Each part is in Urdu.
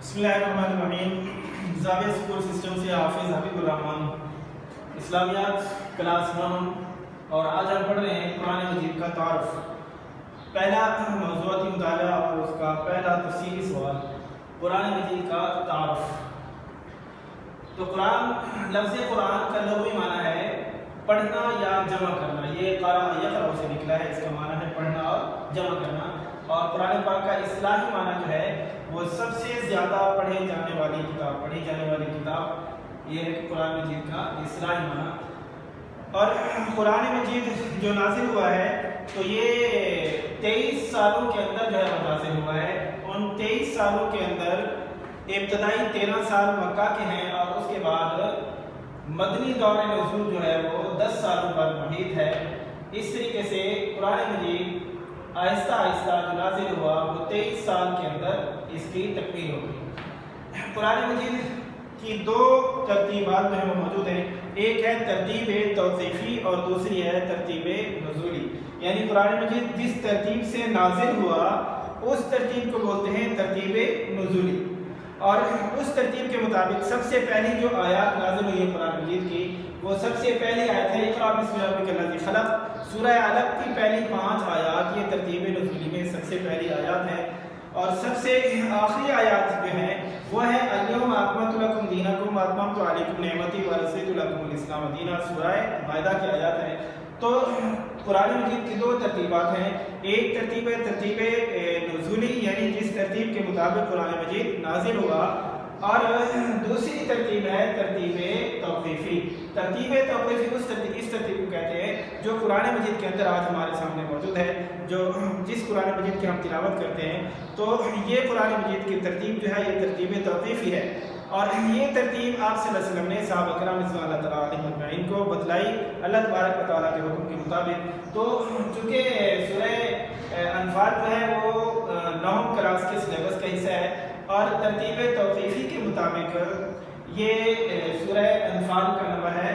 بسم اللہ الرحمن الرحیم۔ زاویہ اسکول سسٹم سے حافظ حبیب الرحمن، اسلامیات کلاس 1، اور آج ہم پڑھ رہے ہیں قرآن مجید کا تعارف۔ پہلا موضوعاتی مطالعہ اور اس کا پہلا تفصیلی سوال، قرآن مجید کا تعارف۔ تو لفظ قرآن کا لغوی معنی ہے پڑھنا یا جمع کرنا۔ یہ قرأ یقرأ سے نکلا ہے، اس کا معنی ہے پڑھنا اور جمع کرنا۔ اور قرآن پاک کا اصطلاحی معنی جو ہے وہ سب سے زیادہ پڑھی جانے والی کتاب، یہ ہے کہ قرآن مجید کا اصطلاحی معنی۔ اور قرآن مجید جو نازل ہوا ہے تو یہ 23 سالوں کے اندر جو ہے وہ نازل ہوا ہے۔ ان 23 سالوں کے اندر ابتدائی 13 سال مکہ کے ہیں، اور اس کے بعد مدنی دور نزول جو ہے وہ 10 سالوں پر محیط ہے۔ اس طریقے سے قرآن مجید آہستہ آہستہ جو نازل ہوا وہ 23 سال کے اندر اس کی تکمیل ہو گئی۔ قرآن مجید کی دو ترتیبات جو ہیں وہ موجود ہیں، ایک ہے ترتیب توقیفی اور دوسری ہے ترتیب نزولی۔ یعنی قرآن مجید جس ترتیب سے نازل ہوا اس ترتیب کو بولتے ہیں ترتیب نزولی، اور اس ترتیب کے مطابق سب سے پہلی جو آیات نازل ہوئی ہے قرآن مجید کی، وہ سب سے پہلی آیت ہے اقرأ بسم ربک الذی خلق۔ سورہ علق کی پہلی 5 آیات یہ ترتیب نزولی میں سب سے پہلی آیات ہے، اور سب سے آخری آیات جو ہیں وہ ہے الیوم اکملت لکم دینکم واتممت علیکم نعمتی ورضیت لکم الاسلام دینا۔ سورہ مائدہ کی آیات ہے۔ تو قرآن مجید کی دو ترتیبات ہیں، ایک ترتیب ہے ترتیب نزولی، یعنی جس ترتیب کے مطابق قرآن مجید نازل ہوا، اور دوسری ترتیب ہے ترتیب توقیفی۔ ترتیب توقیفی اس ترتیب کو کہتے ہیں جو قرآن مجید کے اندر آج ہمارے سامنے موجود ہے، جس قرآن مجید کی ہم تلاوت کرتے ہیں، تو یہ قرآن مجید کی ترتیب جو ہے یہ ترتیب توقیفی ہے۔ اور یہ ترتیب آپ صلی اللہ علیہ وسلم نے صحابہ کرام رضوان اللہ تعالیٰ علیہم اجمعین کو بتلائی اللہ تبارک و تعالیٰ کے حکم کے مطابق۔ تو چونکہ سورہ انفال جو ہے وہ 9 کلاس کے سلیبس کا حصہ ہے، اور ترتیب توقیفی کے مطابق یہ سورہ انفال کا نمبر ہے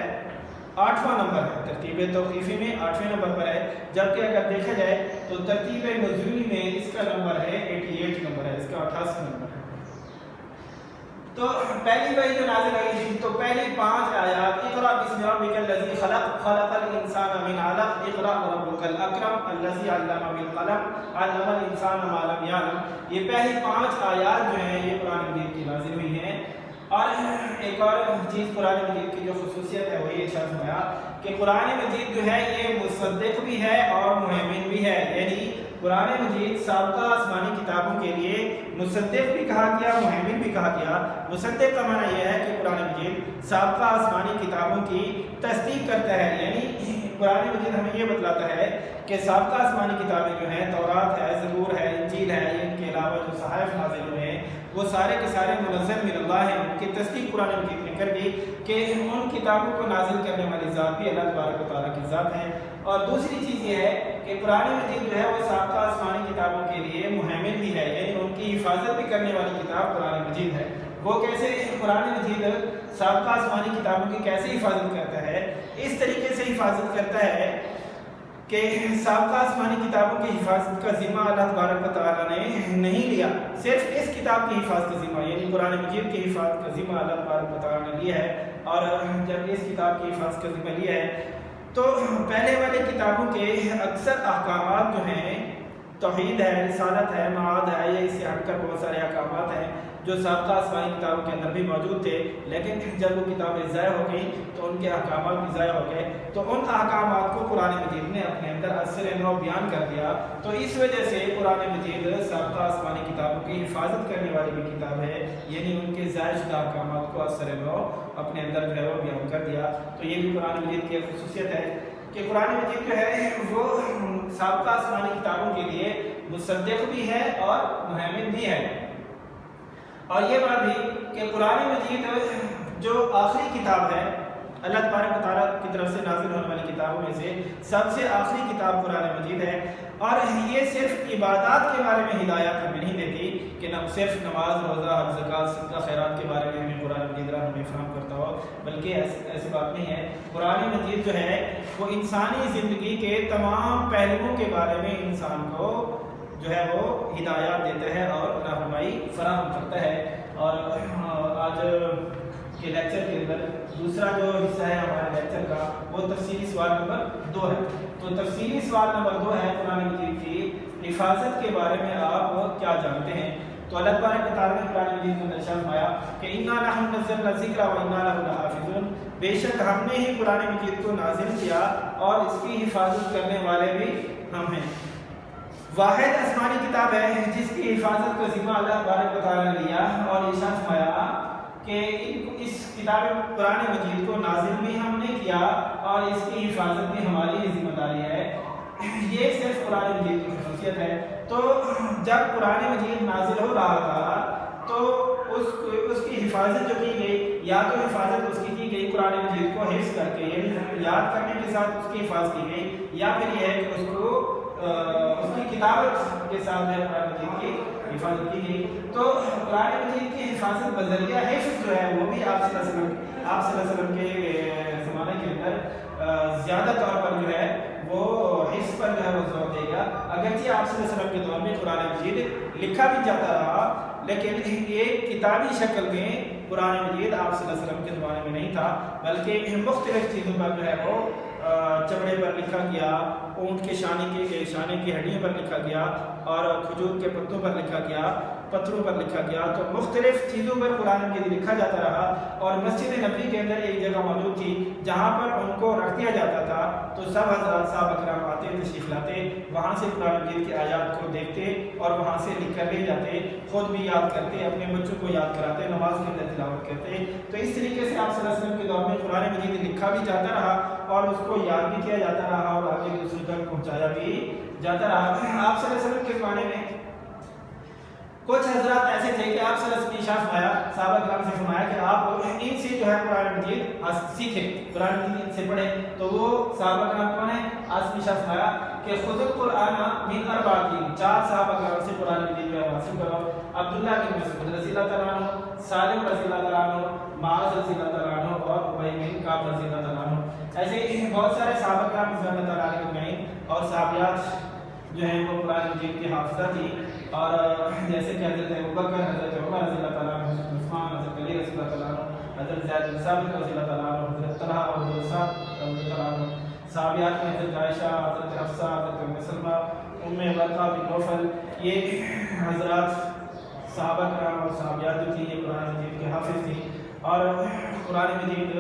8واں نمبر ہے، ترتیب توقیفی میں 8ویں نمبر پر ہے، جبکہ اگر دیکھا جائے تو ترتیب نزولی میں اس کا نمبر ہے 88 نمبر ہے، اس کا 88 نمبر ہے۔ تو پہلی وحی جو نازل ہوئی تو پہلی 5 آیات اقرأ بسم ربک الذی خلق خلق الانسان من علق اقرأ وربک الاکرم الذی علم بالقلم علم الانسان ما لم یعلم، یہ پہلی 5 آیات جو ہیں یہ قرآن مجید کی نازل ہوئی ہیں۔ اور ایک اور چیز قرآن مجید کی جو خصوصیت ہے وہ یہ ارشاد فرمایا کہ قرآن مجید جو ہے یہ مصدق بھی ہے اور مہیمن بھی ہے، یعنی قرآن مجید سابقہ آسمانی کتابوں کے لیے مصدق بھی کہا گیا، مہیمن بھی کہا گیا۔ مصدق کا معنی یہ ہے کہ قرآن مجید سابقہ آسمانی کتابوں کی تصدیق کرتا ہے، یعنی قرآن مجید ہمیں یہ بتلاتا ہے کہ سابقہ آسمانی کتابیں جو ہیں تورات ہے، زبور ہے، انجیل ہے، ان کے علاوہ جو صحائف نازل ہوئے ہیں وہ سارے کے سارے منزل من اللہ ہیں۔ ان کی تصدیق قرآن مجید نے کر دی کہ ان کتابوں کو نازل کرنے والی ذات بھی اللہ تبارک و تعالیٰ کی ذات ہے۔ اور دوسری چیز یہ ہے کہ قرآن مجید جو ہے وہ سابقہ آسمانی کتابوں کے لیے مہیمن بھی ہے، یعنی ان کی حفاظت بھی کرنے والی کتاب قرآن مجید ہے۔ وہ کیسے قرآن مجید سابقہ آسمانی کتابوں کی کیسے حفاظت کرتا ہے؟ اس طریقے سے حفاظت کرتا ہے کہ سابقہ آسمانی کتابوں کی حفاظت کا ذمہ اللہ تبارک و تعالیٰ نے نہیں لیا، صرف اس کتاب کی حفاظت کا ذمہ یعنی قرآن مجید کی حفاظت کا ذمہ اللہ تبارک و تعالیٰ نے لیا ہے۔ اور جب اس کتاب کی حفاظت کا ذمہ لیا ہے تو پہلے والی کتابوں کے اکثر احکامات جو ہیں توحید ہے، رسالت ہے، معاد ہے، یا اس سے ہٹ کر بہت سارے احکامات ہیں جو سابقہ آسمانی کتابوں کے اندر بھی موجود تھے، لیکن جب وہ کتابیں ضائع ہو گئیں تو ان کے احکامات بھی ضائع ہو گئے، تو ان احکامات کو قرآن مجید نے اپنے اندر اثر نو بیان کر دیا۔ تو اس وجہ سے قرآن مجید سابقہ آسمانی کتابوں کی حفاظت کرنے والی بھی کتاب ہے، یعنی ان کے ضائع شدہ احکامات کو اثر نو اپنے اندر جو ہے وہ بیان کر دیا۔ تو یہ بھی قرآن مجید کی خصوصیت ہے کہ قرآن مجید جو ہے وہ سابقہ آسمانی کتابوں کے لیے مصدق بھی ہے اور مہیمن بھی ہے۔ اور یہ بات بھی کہ قرآن مجید جو آخری کتاب ہے اللہ تبارک و تعالیٰ کی طرف سے نازل ہونے والی کتابوں میں سے سب سے آخری کتاب قرآن مجید ہے، اور یہ صرف عبادات کے بارے میں ہدایات ہمیں نہیں دیتی کہ صرف نماز، روزہ، حج، زکوٰۃ، صدقہ، خیرات کے بارے میں ہمیں قرآن مجید ہمیں فراہم کرتا ہو، بلکہ ایسی بات نہیں ہے۔ قرآن مجید جو ہے وہ انسانی زندگی کے تمام پہلوؤں کے بارے میں انسان کو جو ہے وہ ہدایات دیتا ہے اور رہنمائی فراہم کرتا ہے۔ اور آج کے لیکچر کے اندر دوسرا جو حصہ ہے ہمارے لیکچر کا وہ تفصیلی سوال نمبر 2 ہے۔ تو تفصیلی سوال نمبر 2 ہے قرآن مجید کی حفاظت کے بارے میں آپ کیا جانتے ہیں؟ تو اللہ تبارک و تعالیٰ نے قرآن مجید میں ارشاد فرمایا کہ اِنَّا نَحْنُ نَزَّلْنَا الذِّکْرَ وَإِنَّا لَهُ لَحَافِظُونَ، بے شک ہم نے ہی قرآن مجید کو نازل کیا اور اس کی حفاظت کرنے والے بھی ہم ہیں۔ واحد آسمانی کتاب ہے جس کی حفاظت کا ذمہ اللہ تبارک و تعالیٰ نے لیا اور ارشاد فرمایا کہ اس کتاب قرآن مجید کو نازل بھی ہم نے کیا اور اس کی حفاظت بھی ہماری ذمہ داری ہے۔ یہ صرف قرآن مجید کی خصوصیت ہے۔ تو جب قرآن مجید نازل ہو رہا تھا تو اس کی حفاظت جو کی گئی، یا تو حفاظت اس کی گئی قرآن مجید کو حفظ کر کے، یعنی یاد کرنے کے ساتھ اس کی حفاظت کی گئی، یا پھر یہ ہے کہ اس کو اس کی کتابت کے ساتھ ہے قرآن مجید کی حفاظت کی گئی۔ تو قرآن مجید کی حفاظت بذریعہ حفظ جو ہے وہ بھی آپ صلی اللہ علیہ وسلم کے زمانے کے اندر زیادہ طور پر جو ہے وہ حفظ پر جو ہے وہ زور دے گا۔ اگرچہ آپ صلی اللہ علیہ وسلم کے دور میں قرآن مجید لکھا بھی جاتا رہا، لیکن ایک کتابی شکل میں قرآن مجید آپ صلی اللہ علیہ وسلم کے زمانے میں نہیں تھا، بلکہ مختلف چیزوں پر جو ہے وہ چمڑے پر لکھا گیا، اونٹ کے شانے کی ہڈیوں پر لکھا گیا، اور کھجور کے پتوں پر لکھا گیا، پتھروں پر لکھا گیا۔ تو مختلف چیزوں پر قرآن مجید لکھا جاتا رہا، اور مسجد نبوی کے اندر ایک جگہ موجود تھی جہاں پر ان کو رکھ دیا جاتا تھا، تو سب حضرات صحابہ کرام آتے، تشریف لاتے، وہاں سے قرآن مجید کی آیات کو دیکھتے اور وہاں سے لکھ کر لے جاتے، خود بھی یاد کرتے، اپنے بچوں کو یاد کراتے، نماز کے اندر تلاوت کرتے۔ تو اس طریقے سے آپ صلی اللہ علیہ وسلم کے دور میں قرآن مجید لکھا بھی جاتا رہا اور اس کو یاد بھی کیا جاتا رہا اور آگے دوسروں تک پہنچایا بھی جاتا رہا۔ آپ صلی اللہ علیہ وسلم کے زمانے میں کچھ حضرات ایسے تھے کہ آپ صلی اللہ علیہ وسلم نے ارشاد فرمایا، صحابہ کرام سے فرمایا کہ آپ ان سے جو ہے قرآن مجید سیکھیں، قرآن مجید ان سے پڑھیں۔ تو وہ صحابہ کرام کون ہیں؟ آپ نے ارشاد فرمایا کہ خذ القرآن من اربعۃ، 4 صحابہ کرام سے قرآن مجید جو ہے حاصل کرو، عبداللہ بن مسعود رضی اللہ تعالیٰ عنہ، سالم رضی اللہ تعالیٰ عنہ، معاذ رضی اللہ تعالیٰ عنہ، اور ابی بن کعب رضی اللہ تعالیٰ عنہ۔ ایسے بہت سارے صحابہ کرام رضی اللہ تعالیٰ عنہ اور صحابیات جو ہیں وہ قرآن مجید کی حافظہ تھی، اور جیسے کہ حضرت ابوبکر، حضرت عمر رضی اللہ تعالیٰ عنہ، حضرت عثمان، حضرت علی رضی اللہ تعالیٰ عنہ، حضرت زید بن ثابت رضی اللہ تعالیٰ عنہ، حضرت طلحہ اور حضرت سعد رضی اللہ تعالیٰ عنہ۔ صحابیات میں حضرت عائشہ، حضرت حفصہ، حضرت ام سلمہ، ام ورقہ بن نوفل، یہ حضرات صحابہ کرام اور صحابیات جو تھی یہ قرآن مجید کے حافظ تھی۔ اور قرآن مجید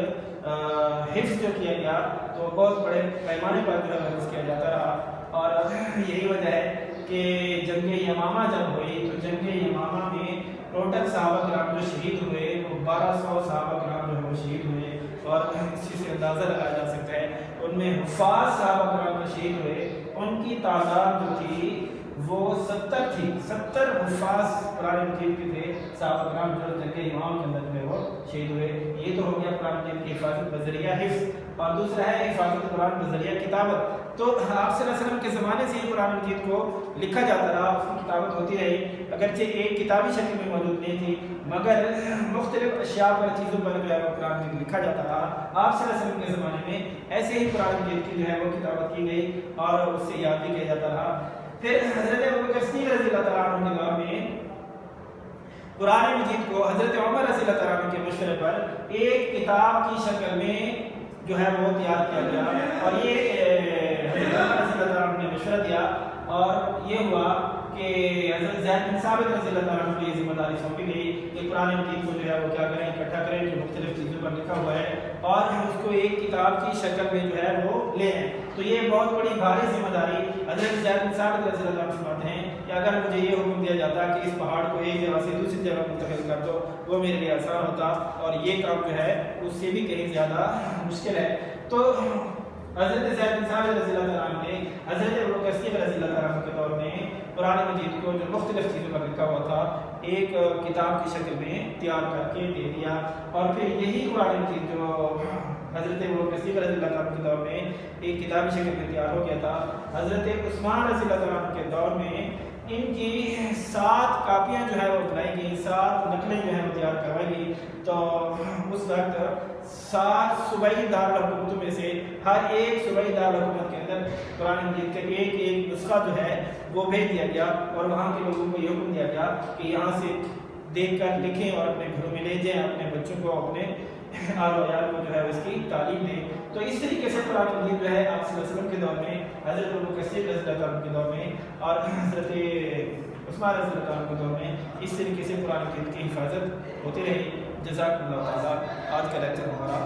حفظ جو کیا گیا تو بہت بڑے پیمانے پر جو ہے حفظ کیا جاتا رہا، اور یہی وجہ ہے کہ جنگ یمامہ جب ہوئی تو جنگ یمامہ میں ٹوٹل صحابہ کرام جو شہید ہوئے وہ 1200 صحابہ کرام جو ہے وہ شہید ہوئے، اور اس چیز سے اندازہ لگایا جا سکتا ہے ان میں حفاظ صحابہ کرام جو شہید ہوئے ان کی تعداد جو تھی وہ 70 تھی، 70 حفاظ قرآن مجید کے تھے صحابہ کرام جو جنگ یمامہ کے اندر جو ہے وہ شہید ہوئے۔ یہ تو ہو گیا قرآن مجید کی حفاظت بذریعہ حفظ، اور دوسرا ہے حفاظت قرآن بذریعہ کتابت۔ تو آپ صلی اللہ علیہ وسلم کے زمانے سے ہی قرآن مجید کو لکھا جاتا رہا، اس کی کتابت ہوتی رہی، اگرچہ ایک کتابی شکل میں موجود نہیں تھی، مگر مختلف اشیاء پر، چیزوں پر جو ہے وہ قرآن مجید لکھا جاتا رہا۔ آپ صلی اللہ علیہ وسلم کے زمانے میں ایسے ہی قرآن مجید کی جو ہے وہ کتابت کی گئی اور اس سے یاد بھی کیا جاتا رہا۔ پھر حضرت ابوبکر صدیق رضی اللہ تعالیٰ عنہ کے دور میں قرآن مجید کو حضرت عمر رضی اللہ تعالیٰ عنہ کے مشورے پر ایک کتاب کی شکل میں جو ہے وہ تیار کیا گیا، اور یہ حضرت عمر رضی اللہ تعالیٰ عنہ نے مشورہ دیا، اور یہ ہوا کہ حضرت زید بن ثابت رضی اللہ تعالیٰ عنہ کو یہ ذمہ داری سونپی گئی کہ قرآن مجید کو جو ہے وہ کیا کریں، اکٹھا کریں جو مختلف چیزوں پر لکھا ہوا ہے، اور اس کو ایک کتاب کی شکل میں جو ہے وہ لے آئیں۔ تو یہ بہت بڑی بھاری ذمہ داری حضرت زید بن ثابت رضی اللہ عنہ فرماتے ہیں کہ اگر مجھے یہ حکم دیا جاتا کہ اس پہاڑ کو ایک جگہ سے دوسری جگہ منتقل کر دو، وہ میرے لیے آسان ہوتا، اور یہ کام جو ہے اس سے بھی کہیں زیادہ مشکل ہے۔ تو حضرت زید بن ثابت رضی اللہ تعالیٰ عنہ کے حضرت ابوبکر صدیق رضی اللہ تعالیٰ عنہ کے دور میں قرآن مجید کو جو مختلف چیزوں پر لکھا ہوا تھا ایک کتاب کی شکل میں تیار کر کے دے دیا، اور پھر یہی قرآن مجید جو حضرت ابوبکر صدیق رضی اللہ تعالیٰ عنہ کے دور میں ایک کتابی شکل میں تیار ہو گیا تھا، حضرت عثمان رضی اللہ تعالیٰ عنہ کے دور میں ان کی 7 کاپیاں جو ہے وہ بنائی گئی، 7 نقلیں جو ہیں وہ تیار کروائی گئی، تو اس وقت 7 صوبائی دارالحکومتوں میں سے ہر ایک صوبائی دارالحکومت کے اندر قرآن مجید کا ایک نسخہ جو ہے وہ بھیج دیا گیا، اور وہاں کے لوگوں کو یہ حکم دیا گیا کہ یہاں سے دیکھ کر لکھیں اور اپنے گھروں میں لے جائیں، اپنے بچوں کو، اپنے آل و عیال کو جو ہے اس کی تعلیم دیں۔ تو اس طریقے سے قرآن مجید جو ہے آپ صلی اللہ علیہ وسلم کے دور میں، حضرت ابو کثیر رضی اللہ عنہ کے دور میں، اور حضرت عثمان رضی اللہ عنہ کے دور میں اس طریقے سے قرآن مجید کی حفاظت ہوتی رہی۔ جزاک اللہ تعالیٰ۔ آج کا لیکچر ہمارا